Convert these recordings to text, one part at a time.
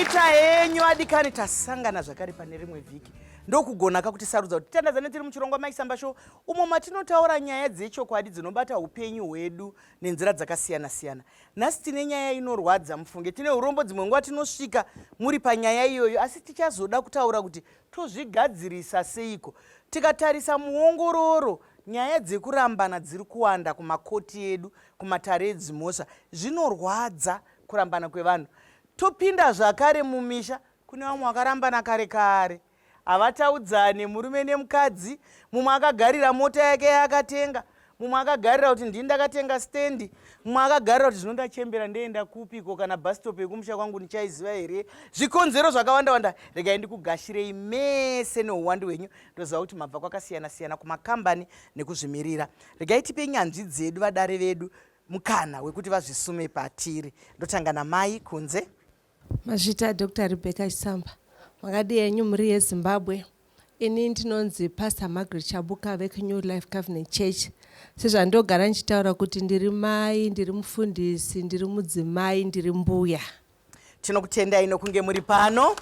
taita henyu adikani tasangana zvakare pane rimwe vhiki ndokugona kakuti sarudza kuti tandazane tiri muchirongwa Mai Chisamba Show umo matinotaura nyaya dzechokwadi dzinobata upenyu hwedu nenzira dzakasiyana-siyana. Nhasi tine nyaya inorwadza mufunge, tine urombo dzimwe nguva tinosvika muri panyaya iyoyo, asi tichazoda kutaura kuti tozvigadzirisa seiko. Tikatarisa muongororo, nyaya dzekurambana dziri kuwanda kumakoti edu, kumatare edzimhosva, zvinorwadza kurambana kwevanhu. Topinda zvakare mumisha, kune vamwe vakarambana kare kare, havataudzane murume nemukadzi, mumwe akagarira mota yake yaakatenga, mumwe akagarira kuti ndini ndakatenga stendi, mumwe akagarira kuti zvinondachembera ndeenda kupiko kana bhasitopu yekumusha kwangu nichaiziva here. Zvikonzero zvakawanda-wanda, regai ndikugashirei mese neuwandu hwenyu, ndoziva kuti mabva kwakasiyana-siyana kumakambani nekuzvimirira. Regai tipe nyanzvi dzedu vadare vedu mukana wekuti vazvisume patiri. Ndotanga namai kunze. Mazvita Dr. Mai Chisamba. Makadi yenyu muri yeZimbabwe. Ini ndinonzi Pastor Margaret Chabuka veku-New Life Covenant Church. Sezvandogara ndichitaura kuti ndiri mai, ndiri mufundisi, ndiri mudzimai, ndiri mbuya. Tinokutendai nokunge muri pano.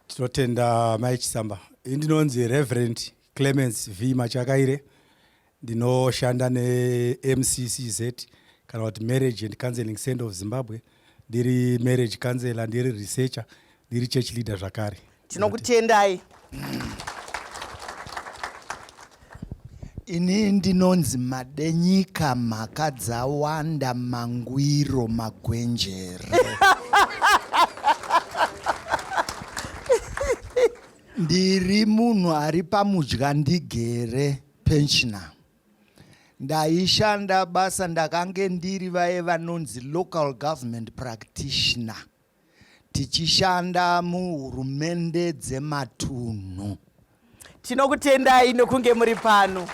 Tinotenda Mai Chisamba. Ndinonzi Reverend Clemens V. Machakaire. Ndinoshanda ne-MCCZ kana kuti Marriage and Counseling Center of Zimbabwe. Ndiri marriage counselor, ndiri researcher, ndiri church leader zvakare. Tinokutendai. Ini ndinonzi Madenyika Makadzawanda Mangwiro Magwenjere. Ndiri munhu ari pamudya ndigere pensioner. Ndaishanda basa ndakange ndiri vaye vanonzi local government practitioner. Tichishanda muhurumende dzematunhu. Tinokutendai nokunge muri pano.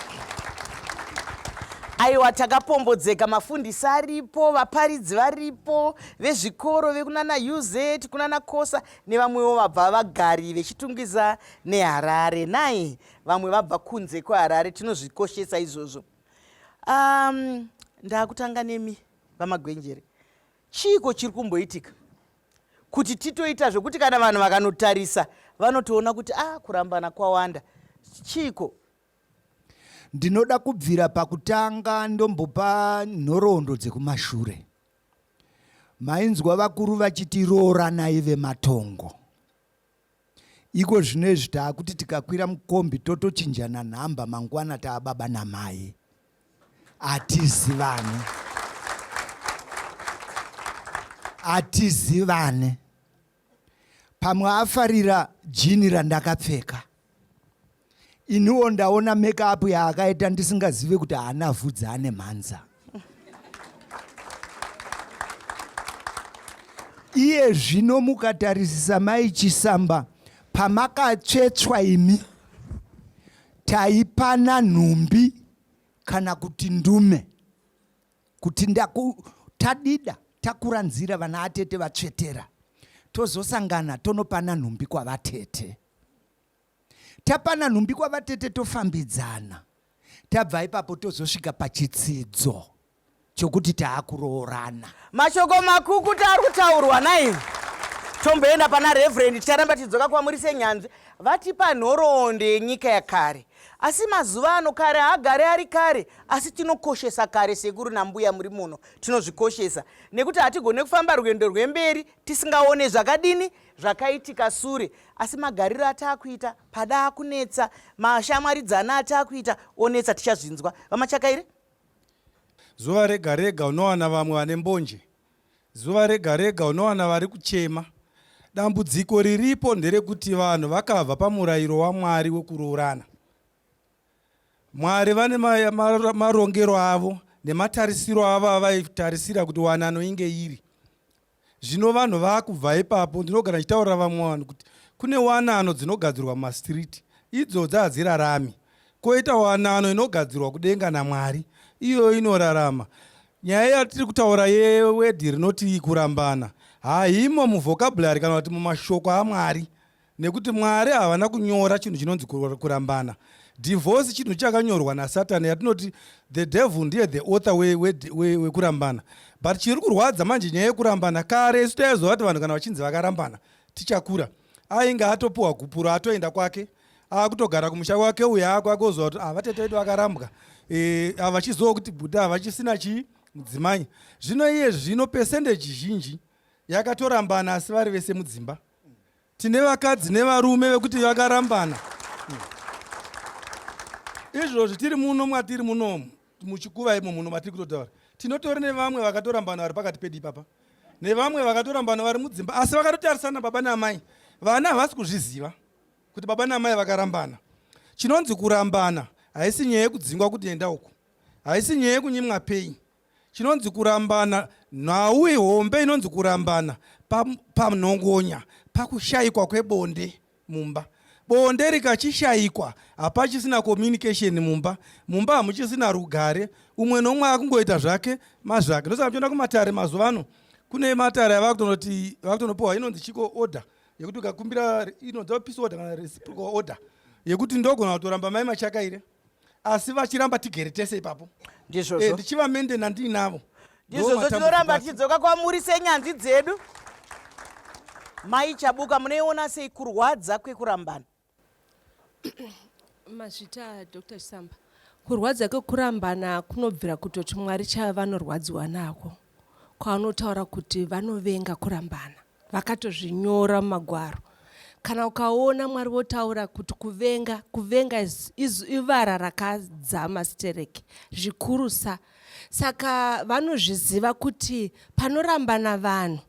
Aiwa, takapombodzeka, mafundisi aripo, vaparidzi varipo, vezvikoro vekunana UZ, kunana Kosa, nevamwewo vabva vagari vechitungwiza neHarare. Nai, vamwe vabva kunze kweHarare, tinozvikoshesa izvozvo. Ndakutanga nemi vamagwenjere. Chiko chiri kumboitika kuti titoita zvokuti kana vanhu vakanotarisa vanotoona kuti kurambana kwawanda. Chiko ndinoda kubvira pakutanga ndombopa nhoroondo dzekumashure. Mainzwa vakuru vachiti roranai vematongo. Iko zvinezvi taakuti tikakwira mukombi totochinjana nhamba mangwana taababa namai. Atizivane. Atizivane. Pamwe afarira jini randakapfeka. Iniwo ndaona make-up yaakaita ndisingazive kuti haana vhudzi ane mhanza. Iye zvino mukatarisisa Mai Chisamba pamakatsvetswa imi taipana nhumbi kana kuti ndume kuti tadida takuranzira vana atete vatsvetera tozosangana tonopana nhumbi kwavatete. Tapana nhumbi kwavatete tofambidzana. Tabva ipapo tozosvika pachitsidzo chokuti taakuroorana. Mashoko makukutu ari kutaurwa nai. Tomboenda pana Reverend ticharamba tidzoka kwamuri senyanzvi. Vatipa nhoroondo yenyika yakare. Asi mazuva ano kare haagare ari kare, asi tinokoshesa kare sekuru nambuya muri muno. Tinozvikoshesa nekuti hatigone kufamba rwendo rwemberi tisingaone zvakadini zvakaitika sure. Asi magariro ataakuita pada kunetsa, mashamwaridzana ataakuita onetsa, tichazvinzwa. Vamachakaire? Zuva rega rega unowana vamwe vane mbonje. Zuva rega rega unowana vari kuchema. Dambudziko riripo nderekuti vanhu vakabva pamurayiro waMwari wekuroorana. Mwari vane marongero avo nematarisiro avo avaitarisira kuti wanano inge iri. Zvino vanhu vakubva ipapo, ndinogara ndichitaurira vamwe vanhu kuti kune wanano dzinogadzirwa mumastriti, idzodzi hadzirarami. Koita wanano inogadzirwa kudenga naMwari, iyo inorarama. Nyaya yatiri kutaura yewedhi rinoti kurambana haimo muvhokabhulari kana kuti mumashoko aMwari, nekuti Mwari havana kunyora chinhu chinonzi kurambana. divorce chinhu chakanyorwa naSatani yatinoti the devil ndiye the author wekurambana. But chiri kurwadza manje nyaya yekurambana, kare isu taizwa kuti vanhu kana vachinzi vakarambana tichakura ainge atopuwa gupuro atoenda kwake akutogara kumusha kwake uya akozwa kuti vatete vedu vakarambwa vachizova kuti budha vachisina chii mudzimai. Zvino iye zvino percentage zhinji yakatorambana asi vari vese mudzimba. Tine vakadzi nevarume vekuti vakarambana. Izvozvi tiri muno mwatiri munomu muchikuva imo muno matiri kutotaura tinotori nevamwe vakatorambana vari pakati pedu ipapa nevamwe vakatorambana vari mudzimba asi vakatotarisana baba namai. Vana havasi kuzviziva kuti baba namai vakarambana. Chinonzi kurambana haisi nyaya yekudzingwa kuti enda uku, haisi nyaya yekunyimwa pei. Chinonzi kurambana nhau hombe inonzi kurambana panhongonya pakushayikwa kwebonde mumba. Bonde rikachishayikwa hapachisina communication mumba. Mumba hamuchisina rugare, umwe nomwe akungoita zvake mazvake. Ndosaka tienda kumatare mazuva ano kune matare avakutonoti vakutonopiwa inonzi chiko order yekuti ukakumbira inonzi peace order kana reciprocal order yekuti ndogona kutoramba mai machakaire asi vachiramba tigere tese ipapo. Ndizvozvo ndichivamende ndinavo. ndizvozvo tinoramba tichidzoka kwamuri senyanzvi dzedu. Mai Chabuka, munoiona sei kurwadza kwekurambana? Mazvita Dr. Chisamba, kurwadza kwekurambana kunobvira kutoti Mwari chavanorwadziwa nako, kwanotaura kuti vanovenga kurambana, vakatozvinyora mumagwaro. Kana ukaona Mwari votaura kuti kuvenga ivara rakadzama stereki zvikurusa. Saka vanozviziva kuti panorambana vanhu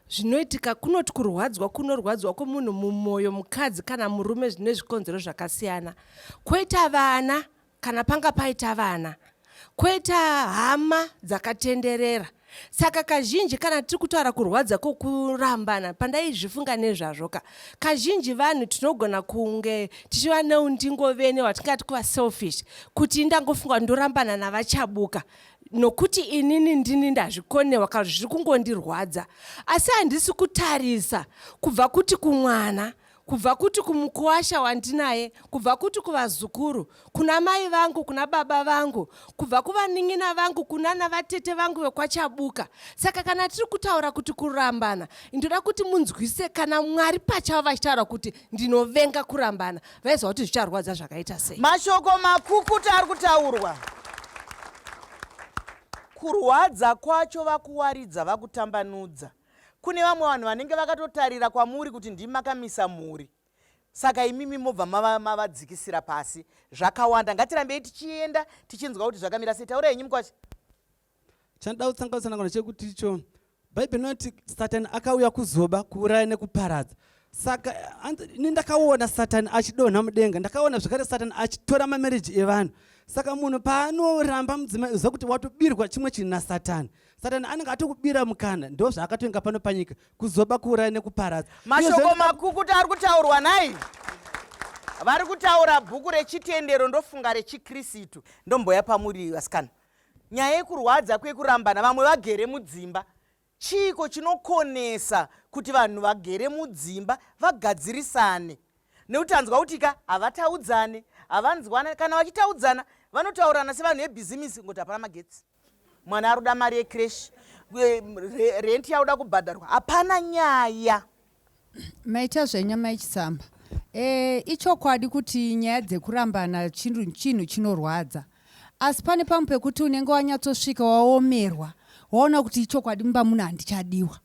zvinoitika kunoti kunorwadzwa kwomunhu mumwoyo, mukadzi kana murume, zvine zvikonzero zvakasiyana. Kwoita vana kana panga paita vana, kwoita hama dzakatenderera. Saka kazhinji kana tiri kutaura kurwadza kwokurambana, pandaizvifunga nezvazvoka, kazhinji vanhu tinogona kunge tichiva neundingovene watingati kuva selfish, kuti ndangofunga ndorambana navachabuka nokuti inini ndini ndazvikonewa kana zviri kungondirwadza. Asi handisi kutarisa kubva kuti kumwana, kubva kuti kumukuwasha wandinaye, kubva kuti kuvazukuru, kuna mai vangu, kuna baba vangu, kubva kuvanin'ina vangu, kuna navatete vangu vekwachabuka. Saka kana tiri kutaura kuti kurambana, ndoda kuti munzwise kana Mwari pachavo vachitaura kuti ndinovenga kurambana, vaizwa kuti zvicharwadza zvakaita sei. Mashoko makukutu ari kutaurwa. Kurwadza kwacho vakuwaridza, vakutambanudza. Kune vamwe vanhu vanenge vakatotarira kwamuri kuti ndimi makamisa muri, saka imimi mobva mavadzikisira pasi. Zvakawanda, ngatirambei tichienda tichinzwa kuti zvakamira sei. Taura henyu mukwacho. Chandida kutsanganisana chekuti icho Bhaibheri rinoti Satani akauya kuzoba, kuuraya nekuparadza. Saka ini ndakaona Satani achidonha mudenga, ndakaona zvakare Satani achitora mamereji evanhu. Saka munhu paanoramba mudzimai uziva kuti watobirwa chimwe chinhu naSatani. Satani anenge atokubira mukana, ndo zvaakatoinga pano panyika, kuzoba, kuuraya nekuparadza. Mashoko makukutu ari kutaurwa nai. Vari kutaura bhuku rechitendero, ndofunga rechiKristu. Ndomboya pamuri vasikana. Nyaya yekurwadza kwekurambana, vamwe vagere mudzimba. Chiko chinokonesa kuti vanhu vagere mudzimba vagadzirisane. Neutanzwa kutika havataudzane, havanzwane, kana vachitaudzana vanotaurana sevanhu vebhizimisi, ngoti hapana magetsi. Mwana aruda mari yekreshi, renti yauda kubhadharwa, hapana nyaya. Maita zvenya Mai Chisamba. Ichokwadi kuti nyaya dzekurambana chinhu chinorwadza. Asi pane pamwe pekuti unenge wanyatsosvika waomerwa, waona kuti ichokwadi mumba muno handichadiwa.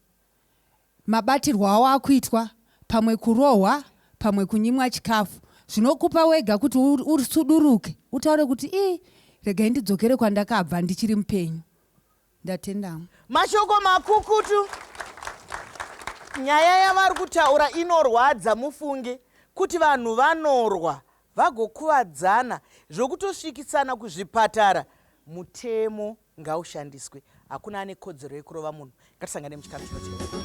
Mabatirwa awo akuitwa, pamwe kurohwa, pamwe kunyimwa chikafu. Zvinokupa wega kuti usuduruke, utaure kuti regai ndidzokere kwandakabva ndichiri mupenyu. Ndatenda. Mashoko makukutu. Nyaya yavari kutaura inorwadza. Mufunge kuti vanhu vanorwa vagokuvadzana zvokutosvikisana kuzvipatara. Mutemo ngaushandiswe. Hakuna ane kodzero yekurova munhu. Ngatisangane muchikafu chinotevera.